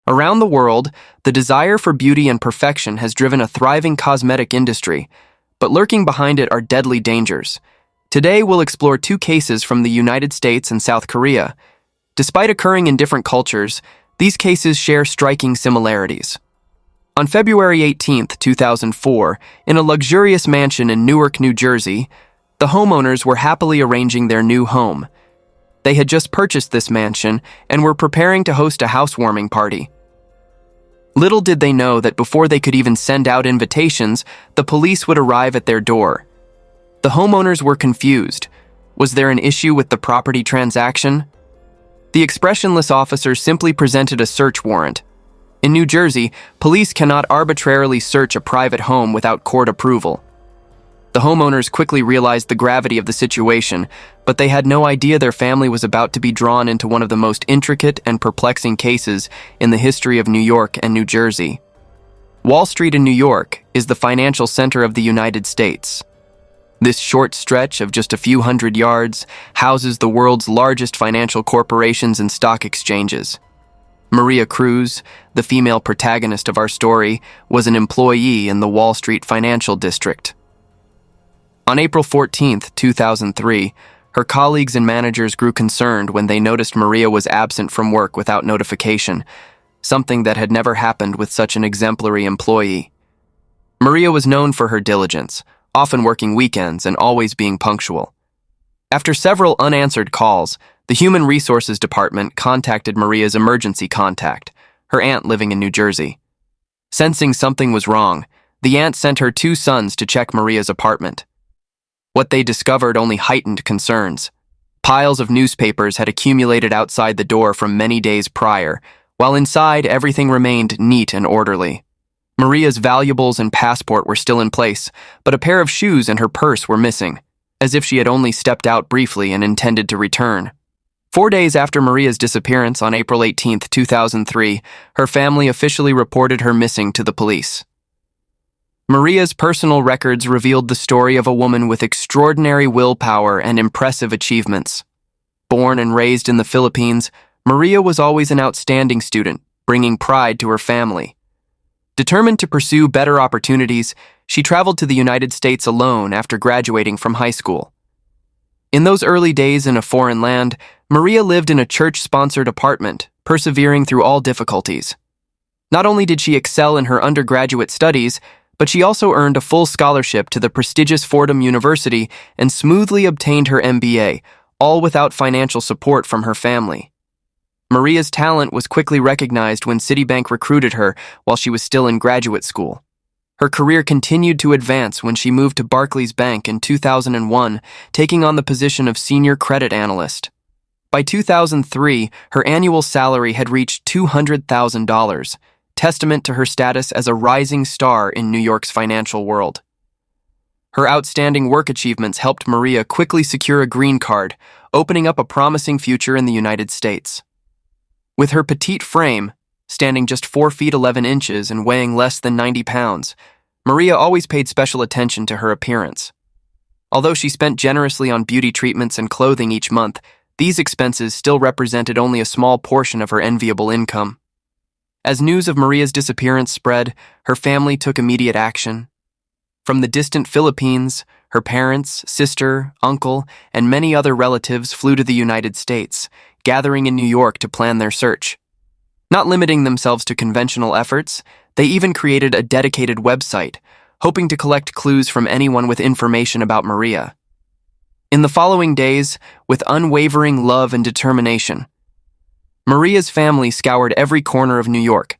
Around the world, the desire for beauty and perfection has driven a thriving cosmetic industry, but lurking behind it are deadly dangers. Today, we'll explore two cases from the United States and South Korea. Despite occurring in different cultures, these cases share striking similarities. On February 18, 2004, in a luxurious mansion in Newark, New Jersey, the homeowners were happily arranging their new home. They had just purchased this mansion and were preparing to host a housewarming party. Little did they know that before they could even send out invitations, the police would arrive at their door. The homeowners were confused. Was there an issue with the property transaction? The expressionless officers simply presented a search warrant. In New Jersey, police cannot arbitrarily search a private home without court approval. The homeowners quickly realized the gravity of the situation, but they had no idea their family was about to be drawn into one of the most intricate and perplexing cases in the history of New York and New Jersey. Wall Street in New York is the financial center of the United States. This short stretch of just a few hundred yards houses the world's largest financial corporations and stock exchanges. Maria Cruz, the female protagonist of our story, was an employee in the Wall Street financial district. On April 14, 2003, her colleagues and managers grew concerned when they noticed Maria was absent from work without notification, something that had never happened with such an exemplary employee. Maria was known for her diligence, often working weekends and always being punctual. After several unanswered calls, the Human Resources Department contacted Maria's emergency contact, her aunt living in New Jersey. Sensing something was wrong, the aunt sent her two sons to check Maria's apartment. What they discovered only heightened concerns. Piles of newspapers had accumulated outside the door from many days prior, while inside everything remained neat and orderly. Maria's valuables and passport were still in place, but a pair of shoes and her purse were missing, as if she had only stepped out briefly and intended to return. 4 days after Maria's disappearance on April 18, 2003, her family officially reported her missing to the police. Maria's personal records revealed the story of a woman with extraordinary willpower and impressive achievements. Born and raised in the Philippines, Maria was always an outstanding student, bringing pride to her family. Determined to pursue better opportunities, she traveled to the United States alone after graduating from high school. In those early days in a foreign land, Maria lived in a church-sponsored apartment, persevering through all difficulties. Not only did she excel in her undergraduate studies, but she also earned a full scholarship to the prestigious Fordham University and smoothly obtained her MBA, all without financial support from her family. Maria's talent was quickly recognized when Citibank recruited her while she was still in graduate school. Her career continued to advance when she moved to Barclays Bank in 2001, taking on the position of senior credit analyst. By 2003, her annual salary had reached $200,000, testament to her status as a rising star in New York's financial world. Her outstanding work achievements helped Maria quickly secure a green card, opening up a promising future in the United States. With her petite frame, standing just 4 feet 11 inches and weighing less than 90 pounds, Maria always paid special attention to her appearance. Although she spent generously on beauty treatments and clothing each month, these expenses still represented only a small portion of her enviable income. As news of Maria's disappearance spread, her family took immediate action. From the distant Philippines, her parents, sister, uncle, and many other relatives flew to the United States, gathering in New York to plan their search. Not limiting themselves to conventional efforts, they even created a dedicated website, hoping to collect clues from anyone with information about Maria. In the following days, with unwavering love and determination, Maria's family scoured every corner of New York.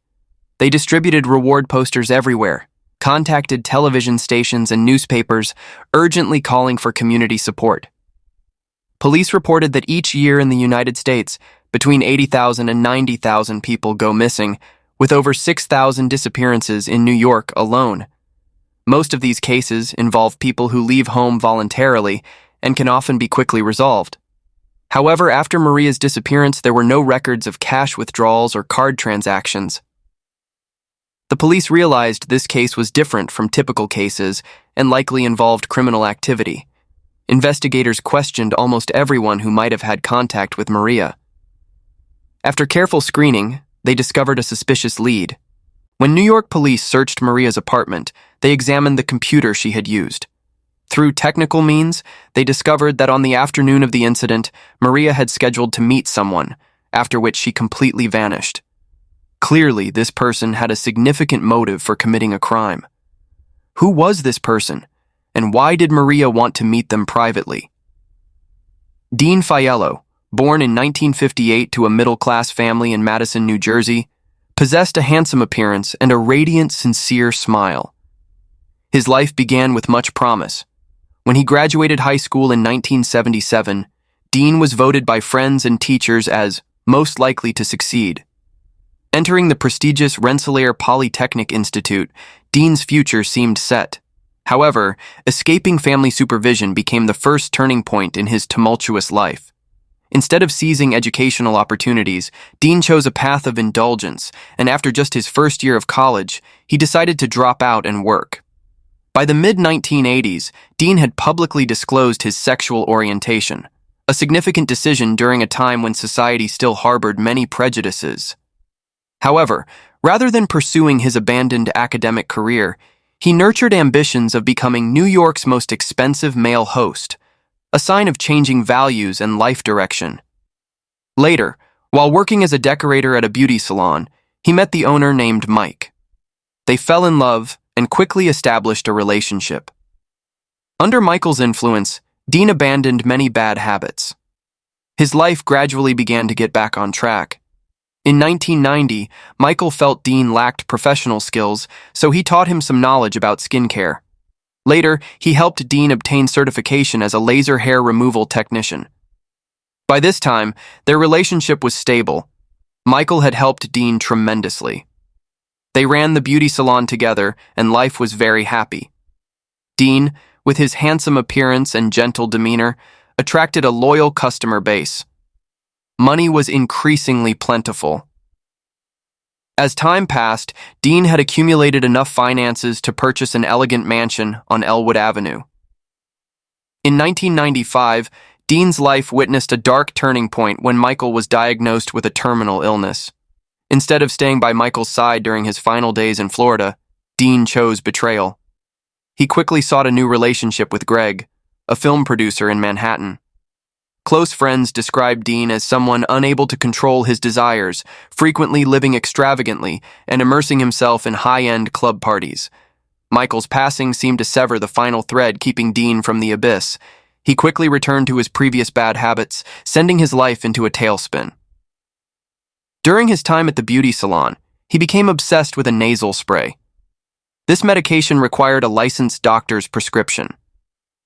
They distributed reward posters everywhere, contacted television stations and newspapers, urgently calling for community support. Police reported that each year in the United States, between 80,000 and 90,000 people go missing, with over 6,000 disappearances in New York alone. Most of these cases involve people who leave home voluntarily and can often be quickly resolved. However, after Maria's disappearance, there were no records of cash withdrawals or card transactions. The police realized this case was different from typical cases and likely involved criminal activity. Investigators questioned almost everyone who might have had contact with Maria. After careful screening, they discovered a suspicious lead. When New York police searched Maria's apartment, they examined the computer she had used. Through technical means, they discovered that on the afternoon of the incident, Maria had scheduled to meet someone, after which she completely vanished. Clearly, this person had a significant motive for committing a crime. Who was this person, and why did Maria want to meet them privately? Dean Faiello, born in 1958 to a middle-class family in Madison, New Jersey, possessed a handsome appearance and a radiant, sincere smile. His life began with much promise. When he graduated high school in 1977, Dean was voted by friends and teachers as most likely to succeed. Entering the prestigious Rensselaer Polytechnic Institute, Dean's future seemed set. However, escaping family supervision became the first turning point in his tumultuous life. Instead of seizing educational opportunities, Dean chose a path of indulgence, and after just his first year of college, he decided to drop out and work. By the mid-1980s, Dean had publicly disclosed his sexual orientation, a significant decision during a time when society still harbored many prejudices. However, rather than pursuing his abandoned academic career, he nurtured ambitions of becoming New York's most expensive male host, a sign of changing values and life direction. Later, while working as a decorator at a beauty salon, he met the owner named Mike. They fell in love and quickly established a relationship. Under Michael's influence, Dean abandoned many bad habits. His life gradually began to get back on track. In 1990, Michael felt Dean lacked professional skills, so he taught him some knowledge about skincare. Later, he helped Dean obtain certification as a laser hair removal technician. By this time, their relationship was stable. Michael had helped Dean tremendously. They ran the beauty salon together, and life was very happy. Dean, with his handsome appearance and gentle demeanor, attracted a loyal customer base. Money was increasingly plentiful. As time passed, Dean had accumulated enough finances to purchase an elegant mansion on Elwood Avenue. In 1995, Dean's life witnessed a dark turning point when Michael was diagnosed with a terminal illness. Instead of staying by Michael's side during his final days in Florida, Dean chose betrayal. He quickly sought a new relationship with Greg, a film producer in Manhattan. Close friends described Dean as someone unable to control his desires, frequently living extravagantly and immersing himself in high-end club parties. Michael's passing seemed to sever the final thread keeping Dean from the abyss. He quickly returned to his previous bad habits, sending his life into a tailspin. During his time at the beauty salon, he became obsessed with a nasal spray. This medication required a licensed doctor's prescription.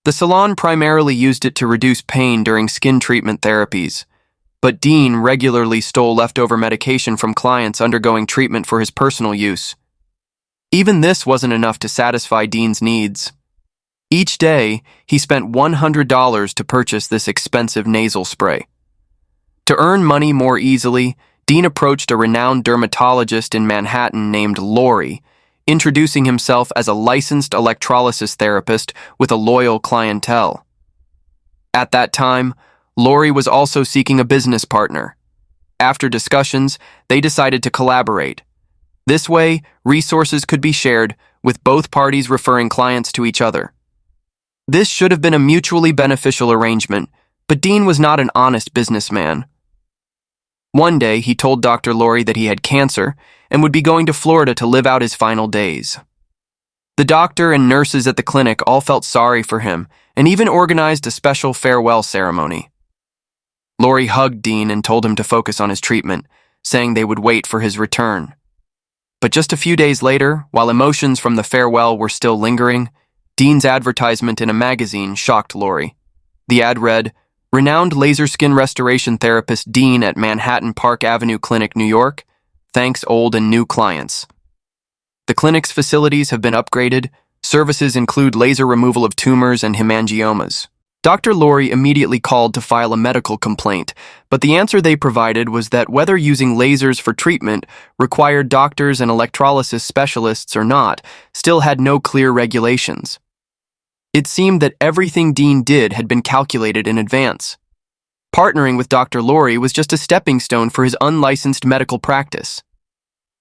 The salon primarily used it to reduce pain during skin treatment therapies, but Dean regularly stole leftover medication from clients undergoing treatment for his personal use. Even this wasn't enough to satisfy Dean's needs. Each day, he spent $100 to purchase this expensive nasal spray. To earn money more easily, Dean approached a renowned dermatologist in Manhattan named Lori, introducing himself as a licensed electrolysis therapist with a loyal clientele. At that time, Lori was also seeking a business partner. After discussions, they decided to collaborate. This way, resources could be shared, with both parties referring clients to each other. This should have been a mutually beneficial arrangement, but Dean was not an honest businessman. One day, he told Dr. Lori that he had cancer and would be going to Florida to live out his final days. The doctor and nurses at the clinic all felt sorry for him and even organized a special farewell ceremony. Lori hugged Dean and told him to focus on his treatment, saying they would wait for his return. But just a few days later, while emotions from the farewell were still lingering, Dean's advertisement in a magazine shocked Lori. The ad read, "Renowned laser skin restoration therapist Dean at Manhattan Park Avenue Clinic, New York. Thanks old and new clients." The clinic's facilities have been upgraded. Services include laser removal of tumors and hemangiomas. Dr. Lori immediately called to file a medical complaint, but the answer they provided was that whether using lasers for treatment required doctors and electrolysis specialists or not, still had no clear regulations. It seemed that everything Dean did had been calculated in advance. Partnering with Dr. Lori was just a stepping stone for his unlicensed medical practice.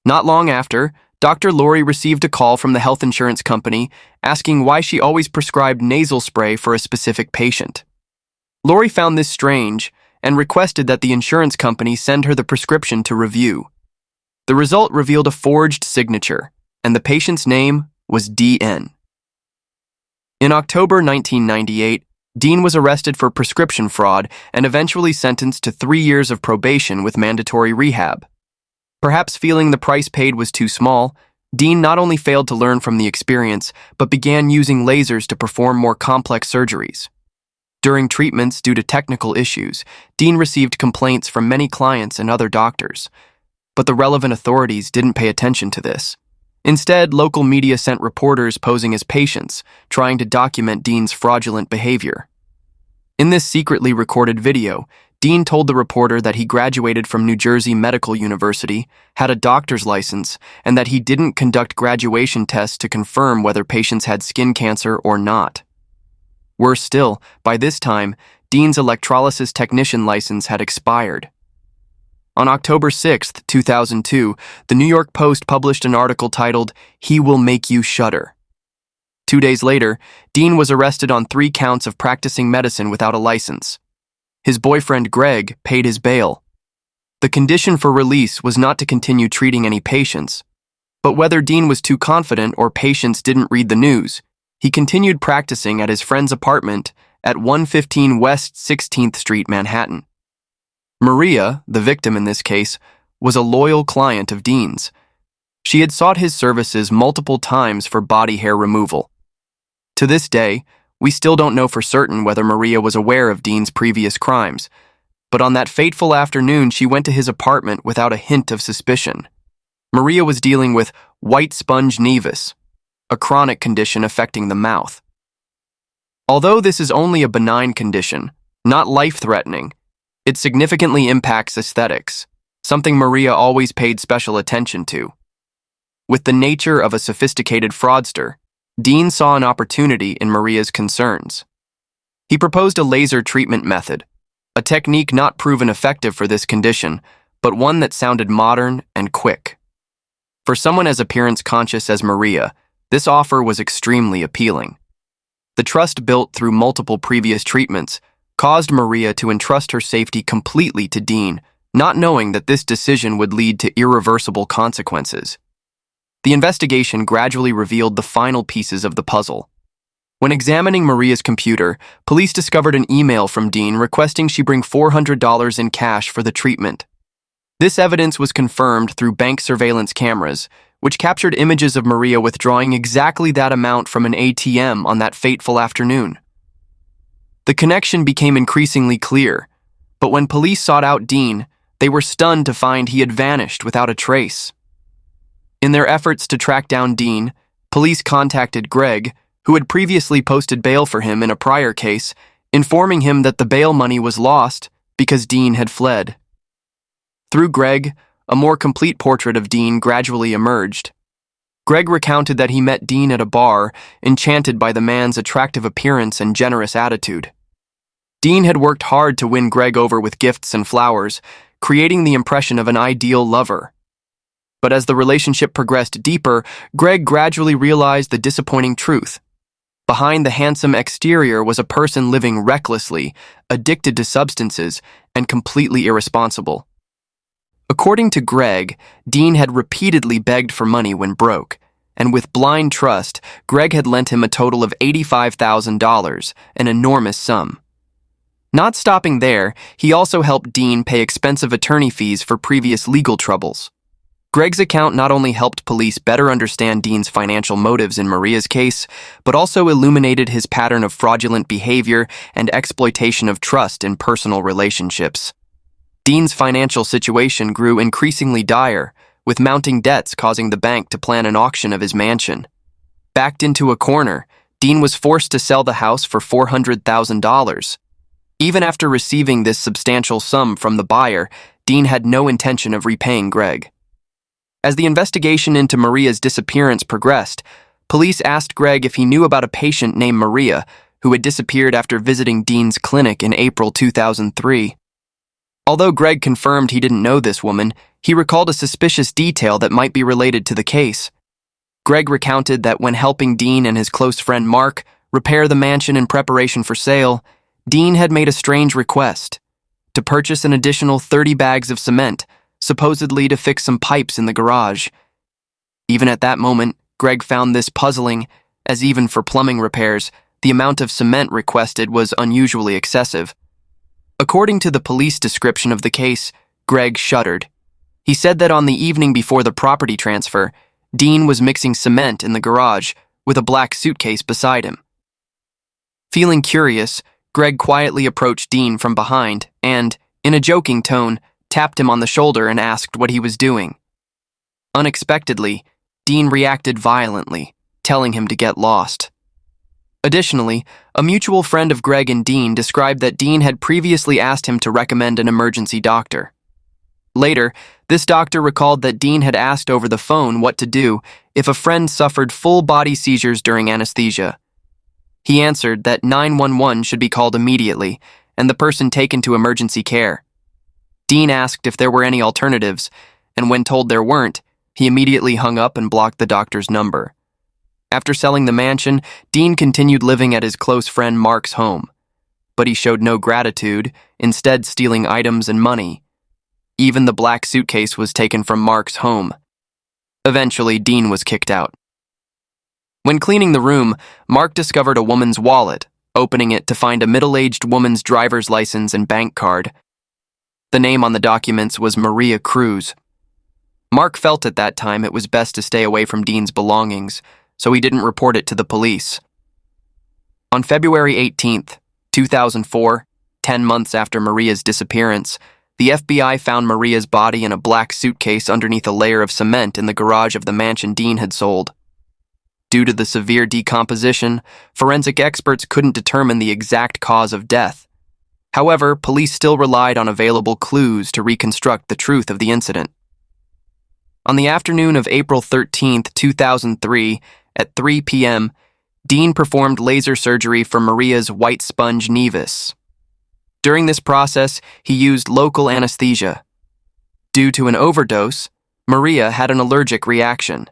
Not long after, Dr. Lori received a call from the health insurance company asking why she always prescribed nasal spray for a specific patient. Lori found this strange and requested that the insurance company send her the prescription to review. The result revealed a forged signature, and the patient's name was D.N. In October 1998, Dean was arrested for prescription fraud and eventually sentenced to 3 years of probation with mandatory rehab. Perhaps feeling the price paid was too small, Dean not only failed to learn from the experience, but began using lasers to perform more complex surgeries. During treatments due to technical issues, Dean received complaints from many clients and other doctors. But the relevant authorities didn't pay attention to this. Instead, local media sent reporters posing as patients, trying to document Dean's fraudulent behavior. In this secretly recorded video, Dean told the reporter that he graduated from New Jersey Medical University, had a doctor's license, and that he didn't conduct graduation tests to confirm whether patients had skin cancer or not. Worse still, by this time, Dean's electrolysis technician license had expired. On October 6, 2002, the New York Post published an article titled, "He Will Make You Shudder." 2 days later, Dean was arrested on 3 counts of practicing medicine without a license. His boyfriend, Greg, paid his bail. The condition for release was not to continue treating any patients, but whether Dean was too confident or patients didn't read the news, he continued practicing at his friend's apartment at 115 West 16th Street, Manhattan. Maria, the victim in this case, was a loyal client of Dean's. She had sought his services multiple times for body hair removal. To this day, we still don't know for certain whether Maria was aware of Dean's previous crimes, but on that fateful afternoon she went to his apartment without a hint of suspicion. Maria was dealing with white sponge nevus, a chronic condition affecting the mouth. Although this is only a benign condition, not life-threatening, it significantly impacts aesthetics, something Maria always paid special attention to. With the nature of a sophisticated fraudster, Dean saw an opportunity in Maria's concerns. He proposed a laser treatment method, a technique not proven effective for this condition, but one that sounded modern and quick. For someone as appearance-conscious as Maria, this offer was extremely appealing. The trust built through multiple previous treatments caused Maria to entrust her safety completely to Dean, not knowing that this decision would lead to irreversible consequences. The investigation gradually revealed the final pieces of the puzzle. When examining Maria's computer, police discovered an email from Dean requesting she bring $400 in cash for the treatment. This evidence was confirmed through bank surveillance cameras, which captured images of Maria withdrawing exactly that amount from an ATM on that fateful afternoon. The connection became increasingly clear, but when police sought out Dean, they were stunned to find he had vanished without a trace. In their efforts to track down Dean, police contacted Greg, who had previously posted bail for him in a prior case, informing him that the bail money was lost because Dean had fled. Through Greg, a more complete portrait of Dean gradually emerged. Greg recounted that he met Dean at a bar, enchanted by the man's attractive appearance and generous attitude. Dean had worked hard to win Greg over with gifts and flowers, creating the impression of an ideal lover. But as the relationship progressed deeper, Greg gradually realized the disappointing truth. Behind the handsome exterior was a person living recklessly, addicted to substances, and completely irresponsible. According to Greg, Dean had repeatedly begged for money when broke, and with blind trust, Greg had lent him a total of $85,000, an enormous sum. Not stopping there, he also helped Dean pay expensive attorney fees for previous legal troubles. Greg's account not only helped police better understand Dean's financial motives in Maria's case, but also illuminated his pattern of fraudulent behavior and exploitation of trust in personal relationships. Dean's financial situation grew increasingly dire, with mounting debts causing the bank to plan an auction of his mansion. Backed into a corner, Dean was forced to sell the house for $400,000. Even after receiving this substantial sum from the buyer, Dean had no intention of repaying Greg. As the investigation into Maria's disappearance progressed, police asked Greg if he knew about a patient named Maria who had disappeared after visiting Dean's clinic in April 2003. Although Greg confirmed he didn't know this woman, he recalled a suspicious detail that might be related to the case. Greg recounted that when helping Dean and his close friend Mark repair the mansion in preparation for sale, Dean had made a strange request to purchase an additional 30 bags of cement, supposedly to fix some pipes in the garage. Even at that moment, Greg found this puzzling, as even for plumbing repairs, the amount of cement requested was unusually excessive. According to the police description of the case, Greg shuddered. He said that on the evening before the property transfer, Dean was mixing cement in the garage with a black suitcase beside him. Feeling curious, Greg quietly approached Dean from behind and, in a joking tone, tapped him on the shoulder and asked what he was doing. Unexpectedly, Dean reacted violently, telling him to get lost. Additionally, a mutual friend of Greg and Dean described that Dean had previously asked him to recommend an emergency doctor. Later, this doctor recalled that Dean had asked over the phone what to do if a friend suffered full-body seizures during anesthesia. He answered that 911 should be called immediately and the person taken to emergency care. Dean asked if there were any alternatives, and when told there weren't, he immediately hung up and blocked the doctor's number. After selling the mansion, Dean continued living at his close friend Mark's home. But he showed no gratitude, instead stealing items and money. Even the black suitcase was taken from Mark's home. Eventually, Dean was kicked out. When cleaning the room, Mark discovered a woman's wallet, opening it to find a middle-aged woman's driver's license and bank card. The name on the documents was Maria Cruz. Mark felt at that time it was best to stay away from Dean's belongings, so he didn't report it to the police. On February 18th, 2004, 10 months after Maria's disappearance, the FBI found Maria's body in a black suitcase underneath a layer of cement in the garage of the mansion Dean had sold. Due to the severe decomposition, forensic experts couldn't determine the exact cause of death. However, police still relied on available clues to reconstruct the truth of the incident. On the afternoon of April 13, 2003, at 3 p.m., Dean performed laser surgery for Maria's white sponge nevus. During this process, he used local anesthesia. Due to an overdose, Maria had an allergic reaction.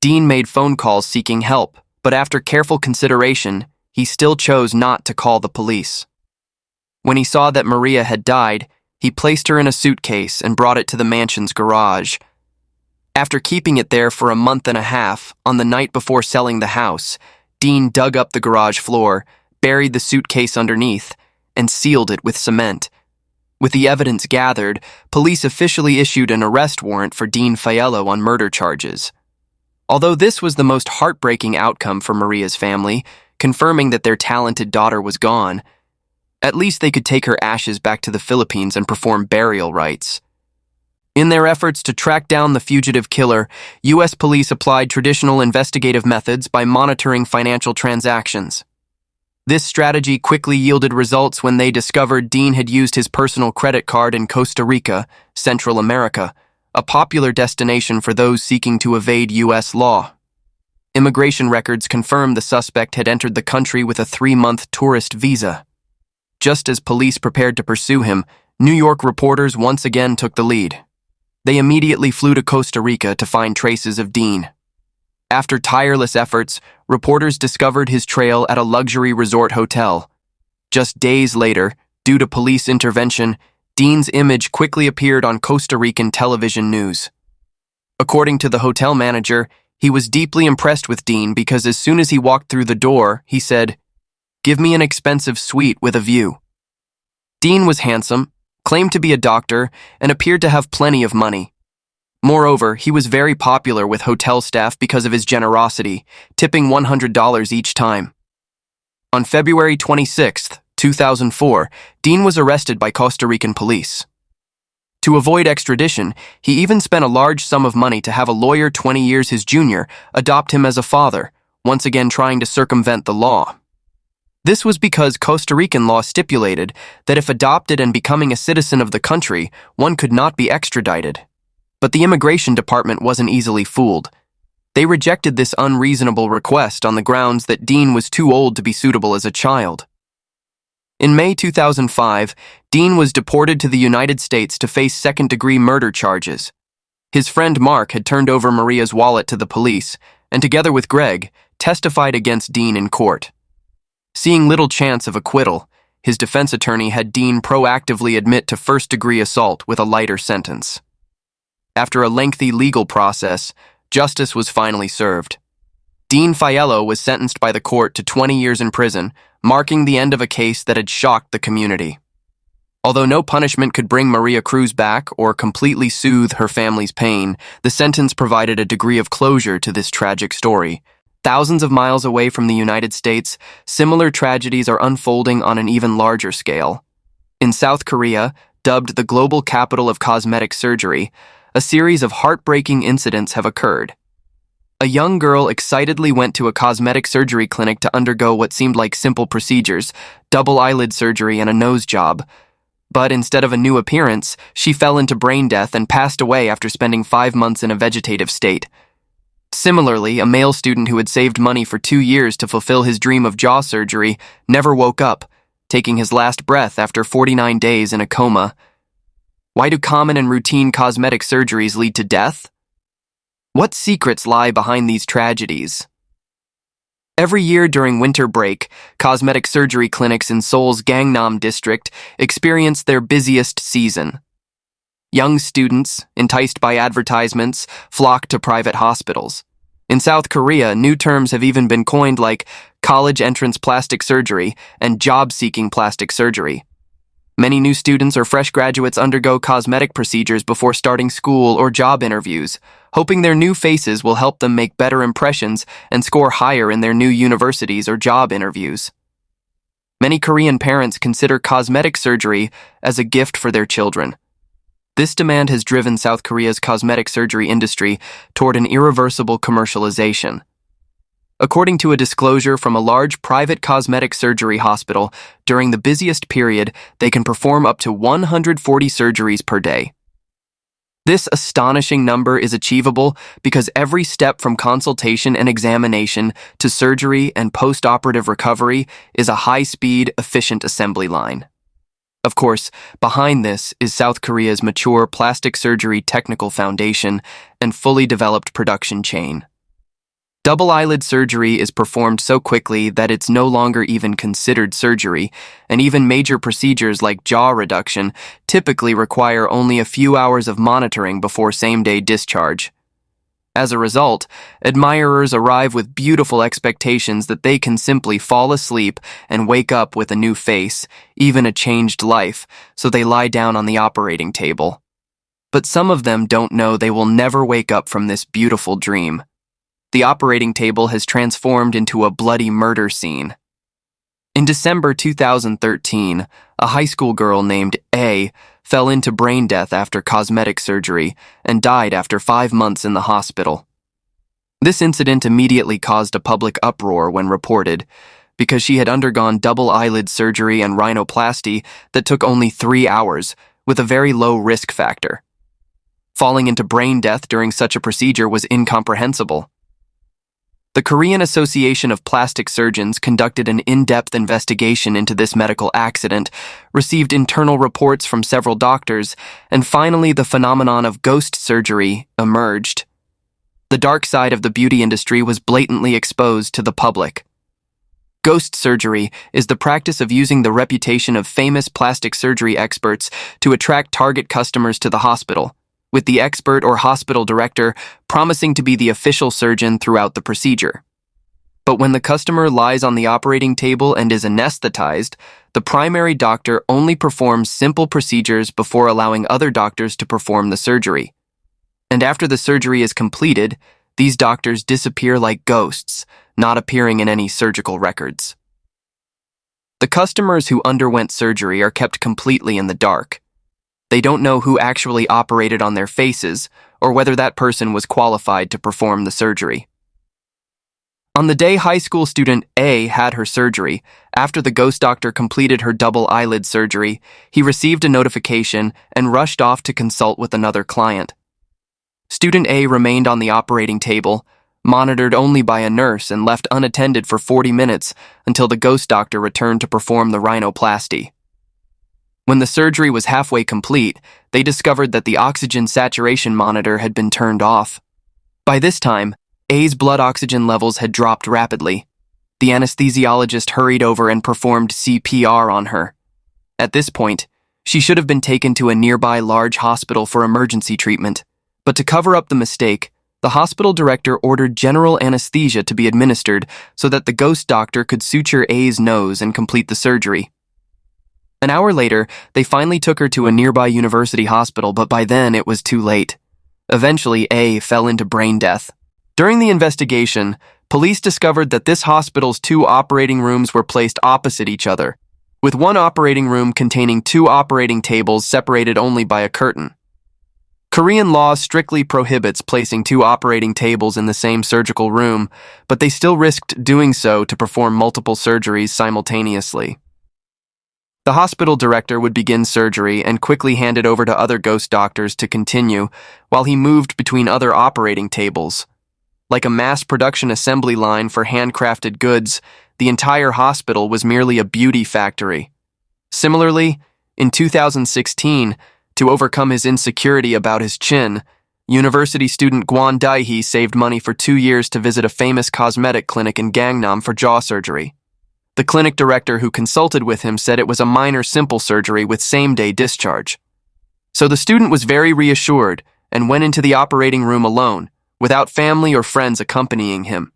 Dean made phone calls seeking help, but after careful consideration, he still chose not to call the police. When he saw that Maria had died, he placed her in a suitcase and brought it to the mansion's garage. After keeping it there for a month and a half, on the night before selling the house, Dean dug up the garage floor, buried the suitcase underneath, and sealed it with cement. With the evidence gathered, police officially issued an arrest warrant for Dean Faiello on murder charges. Although this was the most heartbreaking outcome for Maria's family, confirming that their talented daughter was gone, at least they could take her ashes back to the Philippines and perform burial rites. In their efforts to track down the fugitive killer, U.S. police applied traditional investigative methods by monitoring financial transactions. This strategy quickly yielded results when they discovered Dean had used his personal credit card in Costa Rica, Central America, a popular destination for those seeking to evade U.S. law. Immigration records confirmed the suspect had entered the country with a 3-month tourist visa. Just as police prepared to pursue him, New York reporters once again took the lead. They immediately flew to Costa Rica to find traces of Dean. After tireless efforts, reporters discovered his trail at a luxury resort hotel. Just days later, due to police intervention, Dean's image quickly appeared on Costa Rican television news. According to the hotel manager, he was deeply impressed with Dean because as soon as he walked through the door, he said, "Give me an expensive suite with a view." Dean was handsome, claimed to be a doctor, and appeared to have plenty of money. Moreover, he was very popular with hotel staff because of his generosity, tipping $100 each time. On February 26, 2004, Dean was arrested by Costa Rican police. To avoid extradition, he even spent a large sum of money to have a lawyer 20 years his junior adopt him as a father, once again trying to circumvent the law. This was because Costa Rican law stipulated that if adopted and becoming a citizen of the country, one could not be extradited. But the immigration department wasn't easily fooled. They rejected this unreasonable request on the grounds that Dean was too old to be suitable as a child. In May 2005, Dean was deported to the United States to face second-degree murder charges. His friend Mark had turned over Maria's wallet to the police, and together with Greg, testified against Dean in court. Seeing little chance of acquittal, his defense attorney had Dean proactively admit to first-degree assault with a lighter sentence. After a lengthy legal process, justice was finally served. Dean Faiello was sentenced by the court to 20 years in prison, marking the end of a case that had shocked the community. Although no punishment could bring Maria Cruz back or completely soothe her family's pain, the sentence provided a degree of closure to this tragic story. Thousands of miles away from the United States, similar tragedies are unfolding on an even larger scale. In South Korea, dubbed the global capital of cosmetic surgery, a series of heartbreaking incidents have occurred. A young girl excitedly went to a cosmetic surgery clinic to undergo what seemed like simple procedures, double eyelid surgery and a nose job. But instead of a new appearance, she fell into brain death and passed away after spending 5 months in a vegetative state. Similarly, a male student who had saved money for 2 years to fulfill his dream of jaw surgery never woke up, taking his last breath after 49 days in a coma. Why do common and routine cosmetic surgeries lead to death? What secrets lie behind these tragedies? Every year during winter break, cosmetic surgery clinics in Seoul's Gangnam district experience their busiest season. Young students, enticed by advertisements, flock to private hospitals. In South Korea, new terms have even been coined like college entrance plastic surgery and job-seeking plastic surgery. Many new students or fresh graduates undergo cosmetic procedures before starting school or job interviews, hoping their new faces will help them make better impressions and score higher in their new universities or job interviews. Many Korean parents consider cosmetic surgery as a gift for their children. This demand has driven South Korea's cosmetic surgery industry toward an irreversible commercialization. According to a disclosure from a large private cosmetic surgery hospital, during the busiest period, they can perform up to 140 surgeries per day. This astonishing number is achievable because every step from consultation and examination to surgery and post-operative recovery is a high-speed, efficient assembly line. Of course, behind this is South Korea's mature plastic surgery technical foundation and fully developed production chain. Double eyelid surgery is performed so quickly that it's no longer even considered surgery, and even major procedures like jaw reduction typically require only a few hours of monitoring before same-day discharge. As a result, admirers arrive with beautiful expectations that they can simply fall asleep and wake up with a new face, even a changed life, so they lie down on the operating table. But some of them don't know they will never wake up from this beautiful dream. The operating table has transformed into a bloody murder scene. In December 2013, a high school girl named A fell into brain death after cosmetic surgery and died after 5 months in the hospital. This incident immediately caused a public uproar when reported, because she had undergone double eyelid surgery and rhinoplasty that took only 3 hours, with a very low risk factor. Falling into brain death during such a procedure was incomprehensible. The Korean Association of Plastic Surgeons conducted an in-depth investigation into this medical accident, received internal reports from several doctors, and finally the phenomenon of ghost surgery emerged. The dark side of the beauty industry was blatantly exposed to the public. Ghost surgery is the practice of using the reputation of famous plastic surgery experts to attract target customers to the hospital, with the expert or hospital director promising to be the official surgeon throughout the procedure. But when the customer lies on the operating table and is anesthetized, the primary doctor only performs simple procedures before allowing other doctors to perform the surgery. And after the surgery is completed, these doctors disappear like ghosts, not appearing in any surgical records. The customers who underwent surgery are kept completely in the dark. They don't know who actually operated on their faces or whether that person was qualified to perform the surgery. On the day high school student A had her surgery, after the ghost doctor completed her double eyelid surgery, he received a notification and rushed off to consult with another client. Student A remained on the operating table, monitored only by a nurse and left unattended for 40 minutes until the ghost doctor returned to perform the rhinoplasty. When the surgery was halfway complete, they discovered that the oxygen saturation monitor had been turned off. By this time, A's blood oxygen levels had dropped rapidly. The anesthesiologist hurried over and performed CPR on her. At this point, she should have been taken to a nearby large hospital for emergency treatment, but to cover up the mistake, the hospital director ordered general anesthesia to be administered so that the ghost doctor could suture A's nose and complete the surgery. An hour later, they finally took her to a nearby university hospital, but by then it was too late. Eventually, A fell into brain death. During the investigation, police discovered that this hospital's 2 operating rooms were placed opposite each other, with one operating room containing 2 operating tables separated only by a curtain. Korean law strictly prohibits placing 2 operating tables in the same surgical room, but they still risked doing so to perform multiple surgeries simultaneously. The hospital director would begin surgery and quickly hand it over to other ghost doctors to continue while he moved between other operating tables. Like a mass production assembly line for handcrafted goods, the entire hospital was merely a beauty factory. Similarly, in 2016, to overcome his insecurity about his chin, university student Dae-hee saved money for 2 years to visit a famous cosmetic clinic in Gangnam for jaw surgery. The clinic director who consulted with him said it was a minor simple surgery with same-day discharge. So the student was very reassured and went into the operating room alone, without family or friends accompanying him.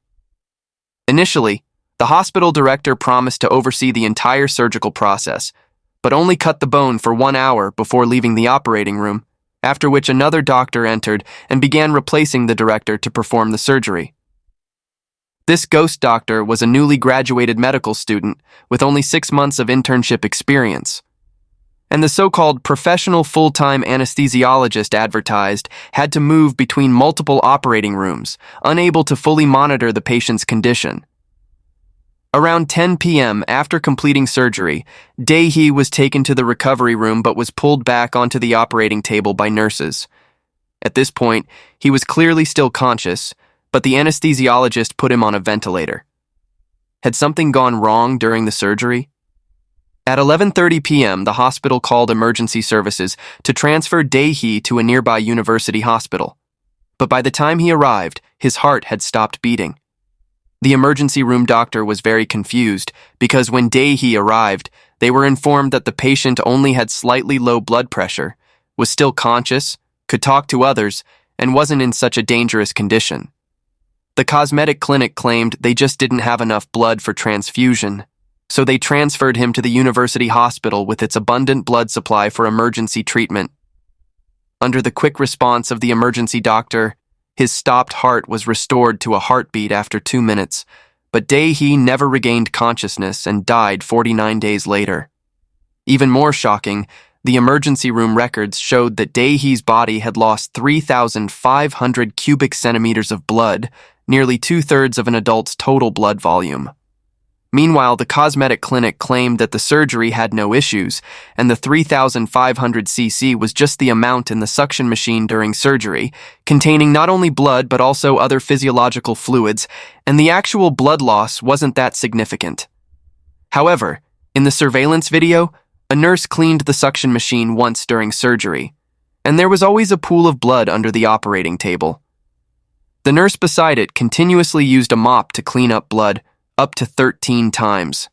Initially, the hospital director promised to oversee the entire surgical process, but only cut the bone for 1 hour before leaving the operating room, after which another doctor entered and began replacing the director to perform the surgery. This ghost doctor was a newly graduated medical student with only 6 months of internship experience. And the so-called professional full-time anesthesiologist advertised had to move between multiple operating rooms, unable to fully monitor the patient's condition. Around 10 p.m. after completing surgery, Dae-hee was taken to the recovery room but was pulled back onto the operating table by nurses. At this point, he was clearly still conscious, but the anesthesiologist put him on a ventilator. Had something gone wrong during the surgery? At 11:30 p.m., the hospital called emergency services to transfer Dae-hee to a nearby university hospital. But by the time he arrived, his heart had stopped beating. The emergency room doctor was very confused because when Dae-hee arrived, they were informed that the patient only had slightly low blood pressure, was still conscious, could talk to others, and wasn't in such a dangerous condition. The cosmetic clinic claimed they just didn't have enough blood for transfusion, so they transferred him to the university hospital with its abundant blood supply for emergency treatment. Under the quick response of the emergency doctor, his stopped heart was restored to a heartbeat after 2 minutes, but Dae-hee never regained consciousness and died 49 days later. Even more shocking, the emergency room records showed that Dae-hee's body had lost 3,500 cubic centimeters of blood, nearly 2/3 of an adult's total blood volume. Meanwhile, the cosmetic clinic claimed that the surgery had no issues, and the 3,500 cc was just the amount in the suction machine during surgery, containing not only blood but also other physiological fluids, and the actual blood loss wasn't that significant. However, in the surveillance video, a nurse cleaned the suction machine once during surgery, and there was always a pool of blood under the operating table. The nurse beside it continuously used a mop to clean up blood, up to 13 times.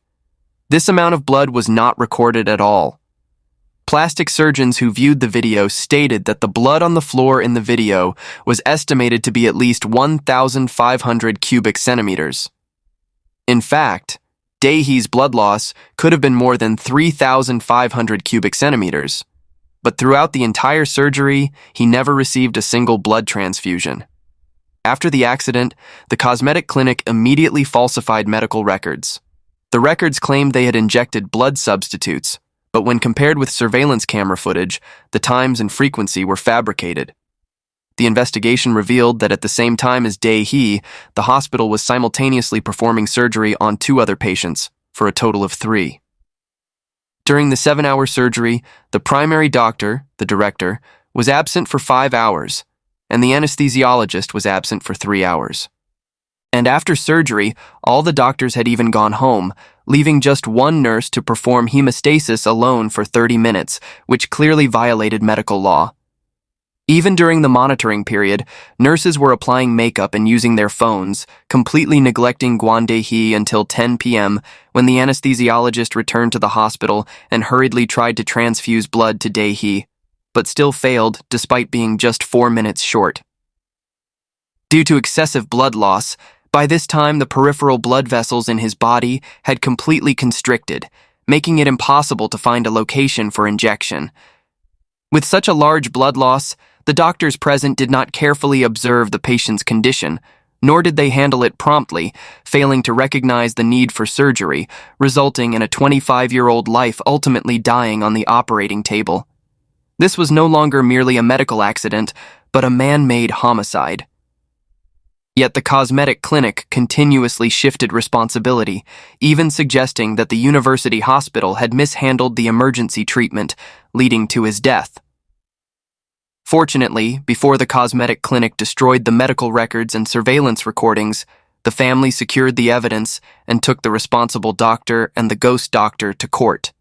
This amount of blood was not recorded at all. Plastic surgeons who viewed the video stated that the blood on the floor in the video was estimated to be at least 1,500 cubic centimeters. In fact, Dae-hee's blood loss could have been more than 3,500 cubic centimeters, but throughout the entire surgery, he never received a single blood transfusion. After the accident, the cosmetic clinic immediately falsified medical records. The records claimed they had injected blood substitutes, but when compared with surveillance camera footage, the times and frequency were fabricated. The investigation revealed that at the same time as Dae-hee, the hospital was simultaneously performing surgery on 2 other patients, for a total of 3. During the 7-hour surgery, the primary doctor, the director, was absent for 5 hours, and the anesthesiologist was absent for 3 hours. And after surgery, all the doctors had even gone home, leaving just one nurse to perform hemostasis alone for 30 minutes, which clearly violated medical law. Even during the monitoring period, nurses were applying makeup and using their phones, completely neglecting Dae-hee until 10 p.m. when the anesthesiologist returned to the hospital and hurriedly tried to transfuse blood to Dae-hee, but still failed despite being just 4 minutes short. Due to excessive blood loss, by this time the peripheral blood vessels in his body had completely constricted, making it impossible to find a location for injection. With such a large blood loss, the doctors present did not carefully observe the patient's condition, nor did they handle it promptly, failing to recognize the need for surgery, resulting in a 25-year-old life ultimately dying on the operating table. This was no longer merely a medical accident, but a man-made homicide. Yet the cosmetic clinic continuously shifted responsibility, even suggesting that the university hospital had mishandled the emergency treatment, leading to his death. Fortunately, before the cosmetic clinic destroyed the medical records and surveillance recordings, the family secured the evidence and took the responsible doctor and the ghost doctor to court.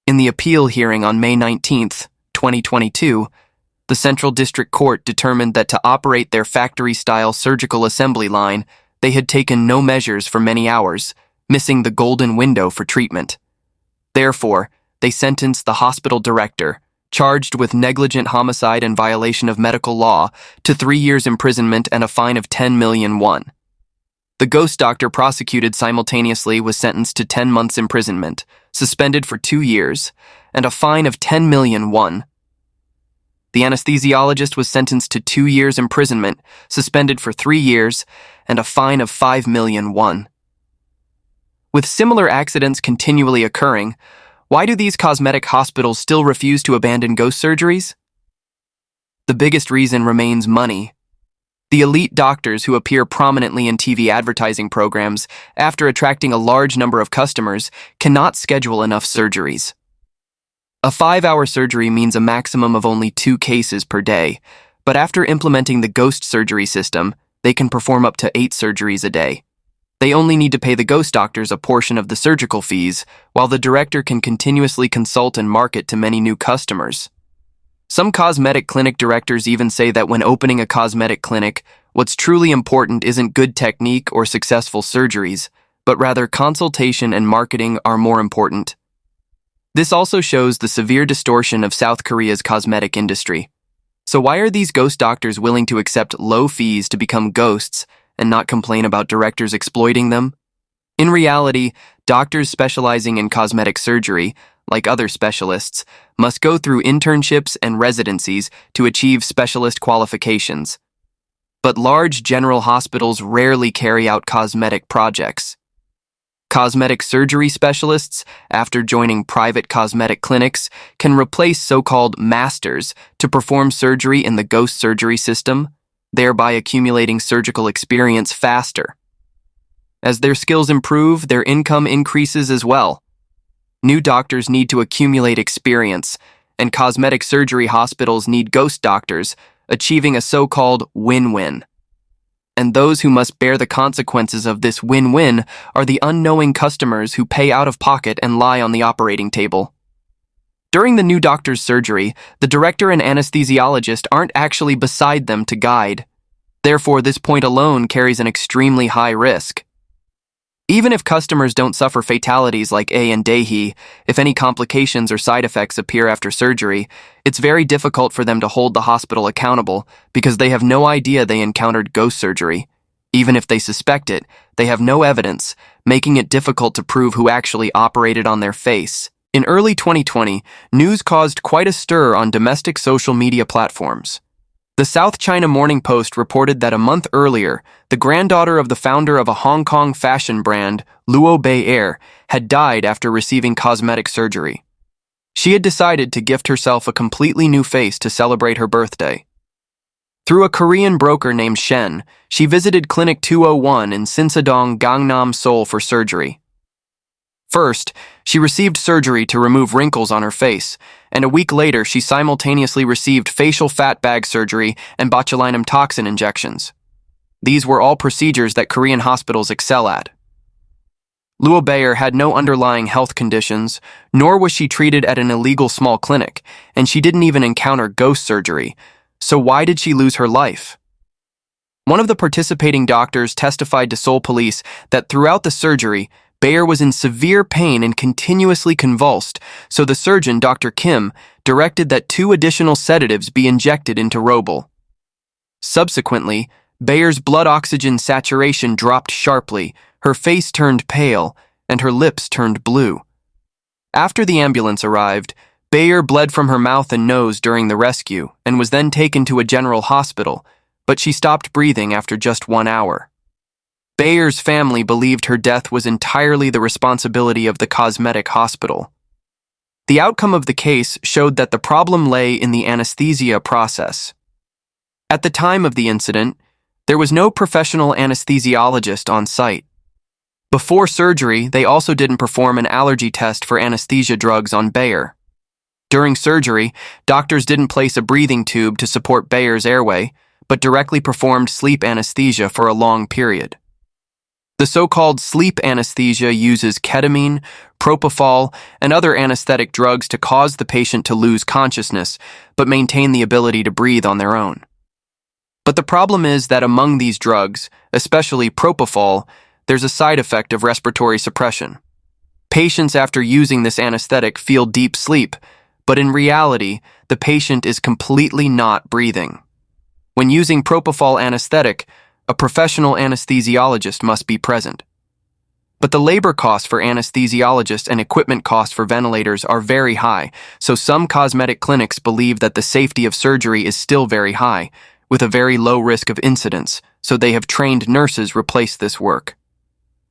In the appeal hearing on May 19, 2022, the Central District Court determined that to operate their factory-style surgical assembly line, they had taken no measures for many hours, missing the golden window for treatment. Therefore, they sentenced the hospital director, charged with negligent homicide and violation of medical law, to 3 years imprisonment and a fine of 10 million won. The ghost doctor prosecuted simultaneously was sentenced to 10 months imprisonment, suspended for 2 years, and a fine of 10 million won. The anesthesiologist was sentenced to 2 years imprisonment, suspended for 3 years, and a fine of 5 million won. With similar accidents continually occurring, why do these cosmetic hospitals still refuse to abandon ghost surgeries? The biggest reason remains money. The elite doctors who appear prominently in TV advertising programs, after attracting a large number of customers, cannot schedule enough surgeries. A 5-hour surgery means a maximum of only 2 cases per day, but after implementing the ghost surgery system, they can perform up to 8 surgeries a day. They only need to pay the ghost doctors a portion of the surgical fees, while the director can continuously consult and market to many new customers. Some cosmetic clinic directors even say that when opening a cosmetic clinic, what's truly important isn't good technique or successful surgeries, but rather consultation and marketing are more important. This also shows the severe distortion of South Korea's cosmetic industry. So why are these ghost doctors willing to accept low fees to become ghosts and not complain about directors exploiting them? In reality, doctors specializing in cosmetic surgery, like other specialists, must go through internships and residencies to achieve specialist qualifications. But large general hospitals rarely carry out cosmetic projects. Cosmetic surgery specialists, after joining private cosmetic clinics, can replace so-called masters to perform surgery in the ghost surgery system, thereby accumulating surgical experience faster. As their skills improve, their income increases as well. New doctors need to accumulate experience, and cosmetic surgery hospitals need ghost doctors, achieving a so-called win-win. And those who must bear the consequences of this win-win are the unknowing customers who pay out of pocket and lie on the operating table. During the new doctor's surgery, the director and anesthesiologist aren't actually beside them to guide. Therefore, this point alone carries an extremely high risk. Even if customers don't suffer fatalities like A and Dae-hee, if any complications or side effects appear after surgery, it's very difficult for them to hold the hospital accountable because they have no idea they encountered ghost surgery. Even if they suspect it, they have no evidence, making it difficult to prove who actually operated on their face. In early 2020, news caused quite a stir on domestic social media platforms. The South China Morning Post reported that a month earlier, the granddaughter of the founder of a Hong Kong fashion brand, Luo Bay Air, had died after receiving cosmetic surgery. She had decided to gift herself a completely new face to celebrate her birthday. Through a Korean broker named Shen, she visited Clinic 201 in Sinsadong, Gangnam, Seoul for surgery. First, she received surgery to remove wrinkles on her face, and a week later she simultaneously received facial fat bag surgery and botulinum toxin injections. These were all procedures that Korean hospitals excel at. Luo Bayer had no underlying health conditions, nor was she treated at an illegal small clinic, and she didn't even encounter ghost surgery. So why did she lose her life? One of the participating doctors testified to Seoul police that throughout the surgery, Bayer was in severe pain and continuously convulsed, so the surgeon, Dr. Kim, directed that 2 additional sedatives be injected into Robel. Subsequently, Bayer's blood oxygen saturation dropped sharply, her face turned pale, and her lips turned blue. After the ambulance arrived, Bayer bled from her mouth and nose during the rescue and was then taken to a general hospital, but she stopped breathing after just 1 hour. Bayer's family believed her death was entirely the responsibility of the cosmetic hospital. The outcome of the case showed that the problem lay in the anesthesia process. At the time of the incident, there was no professional anesthesiologist on site. Before surgery, they also didn't perform an allergy test for anesthesia drugs on Bayer. During surgery, doctors didn't place a breathing tube to support Bayer's airway, but directly performed sleep anesthesia for a long period. The so-called sleep anesthesia uses ketamine, propofol, and other anesthetic drugs to cause the patient to lose consciousness, but maintain the ability to breathe on their own. But the problem is that among these drugs, especially propofol, there's a side effect of respiratory suppression. Patients after using this anesthetic feel deep sleep, but in reality, the patient is completely not breathing. When using propofol anesthetic, a professional anesthesiologist must be present. But the labor costs for anesthesiologists and equipment costs for ventilators are very high, so some cosmetic clinics believe that the safety of surgery is still very high, with a very low risk of incidents, so they have trained nurses replace this work.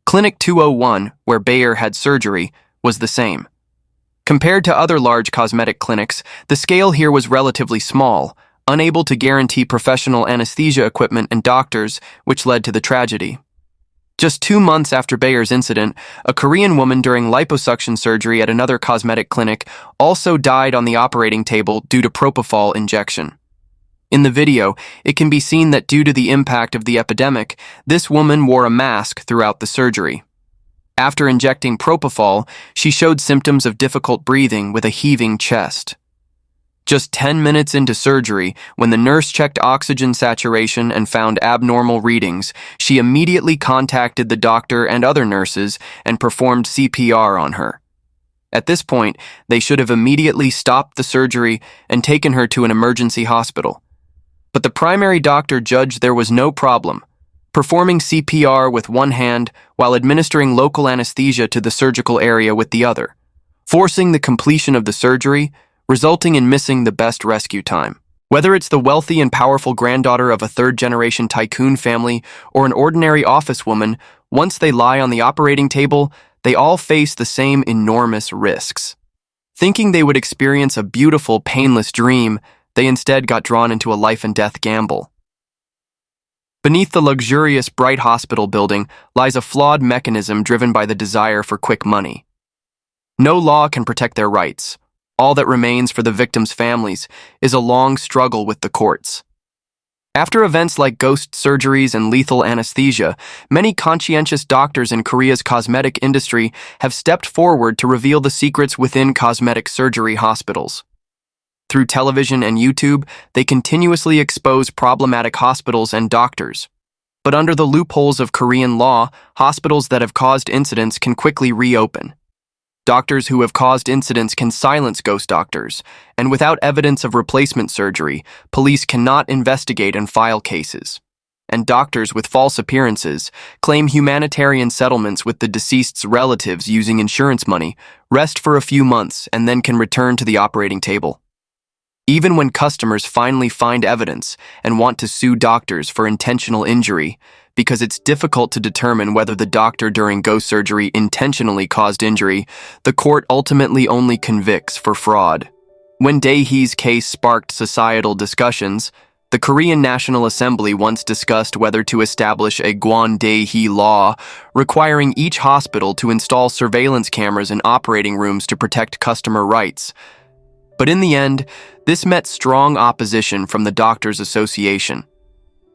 Clinic 201, where Bayer had surgery, was the same. Compared to other large cosmetic clinics, the scale here was relatively small, unable to guarantee professional anesthesia equipment and doctors, which led to the tragedy. Just 2 months after Bayer's incident, a Korean woman during liposuction surgery at another cosmetic clinic also died on the operating table due to propofol injection. In the video, it can be seen that due to the impact of the epidemic, this woman wore a mask throughout the surgery. After injecting propofol, she showed symptoms of difficult breathing with a heaving chest. Just 10 minutes into surgery, when the nurse checked oxygen saturation and found abnormal readings, she immediately contacted the doctor and other nurses and performed CPR on her. At this point, they should have immediately stopped the surgery and taken her to an emergency hospital. But the primary doctor judged there was no problem, performing CPR with one hand while administering local anesthesia to the surgical area with the other, forcing the completion of the surgery, resulting in missing the best rescue time. Whether it's the wealthy and powerful granddaughter of a third-generation tycoon family or an ordinary office woman, once they lie on the operating table, they all face the same enormous risks. Thinking they would experience a beautiful, painless dream, they instead got drawn into a life-and-death gamble. Beneath the luxurious, bright hospital building lies a flawed mechanism driven by the desire for quick money. No law can protect their rights. All that remains for the victims' families is a long struggle with the courts. After events like ghost surgeries and lethal anesthesia, many conscientious doctors in Korea's cosmetic industry have stepped forward to reveal the secrets within cosmetic surgery hospitals. Through television and YouTube, they continuously expose problematic hospitals and doctors. But under the loopholes of Korean law, hospitals that have caused incidents can quickly reopen. Doctors who have caused incidents can silence ghost doctors, and without evidence of replacement surgery, police cannot investigate and file cases. And doctors with false appearances claim humanitarian settlements with the deceased's relatives using insurance money, rest for a few months, and then can return to the operating table. Even when customers finally find evidence and want to sue doctors for intentional injury, because it's difficult to determine whether the doctor during ghost surgery intentionally caused injury, the court ultimately only convicts for fraud. When Dae-hee's case sparked societal discussions, the Korean National Assembly once discussed whether to establish a Dae-hee law requiring each hospital to install surveillance cameras in operating rooms to protect customer rights. But in the end, this met strong opposition from the Doctors Association.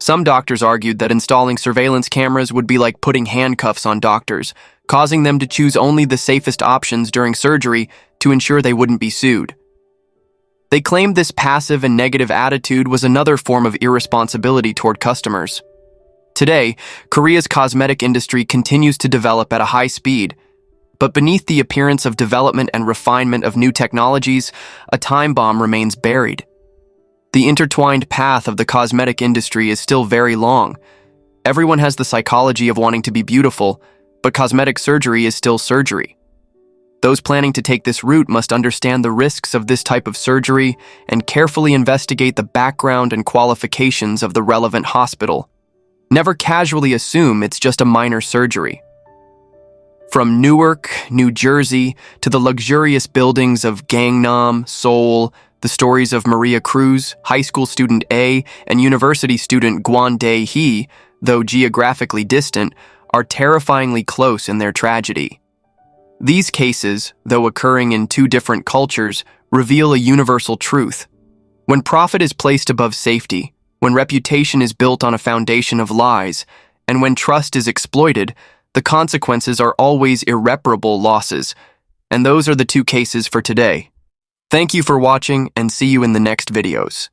Some doctors argued that installing surveillance cameras would be like putting handcuffs on doctors, causing them to choose only the safest options during surgery to ensure they wouldn't be sued. They claimed this passive and negative attitude was another form of irresponsibility toward customers. Today, Korea's cosmetic industry continues to develop at a high speed, but beneath the appearance of development and refinement of new technologies, a time bomb remains buried. The intertwined path of the cosmetic industry is still very long. Everyone has the psychology of wanting to be beautiful, but cosmetic surgery is still surgery. Those planning to take this route must understand the risks of this type of surgery and carefully investigate the background and qualifications of the relevant hospital. Never casually assume it's just a minor surgery. From Newark, New Jersey, to the luxurious buildings of Gangnam, Seoul, the stories of Maria Cruz, high school student A, and university student Dae-hee, though geographically distant, are terrifyingly close in their tragedy. These cases, though occurring in two different cultures, reveal a universal truth. When profit is placed above safety, when reputation is built on a foundation of lies, and when trust is exploited, the consequences are always irreparable losses. And those are the two cases for today. Thank you for watching, and see you in the next videos.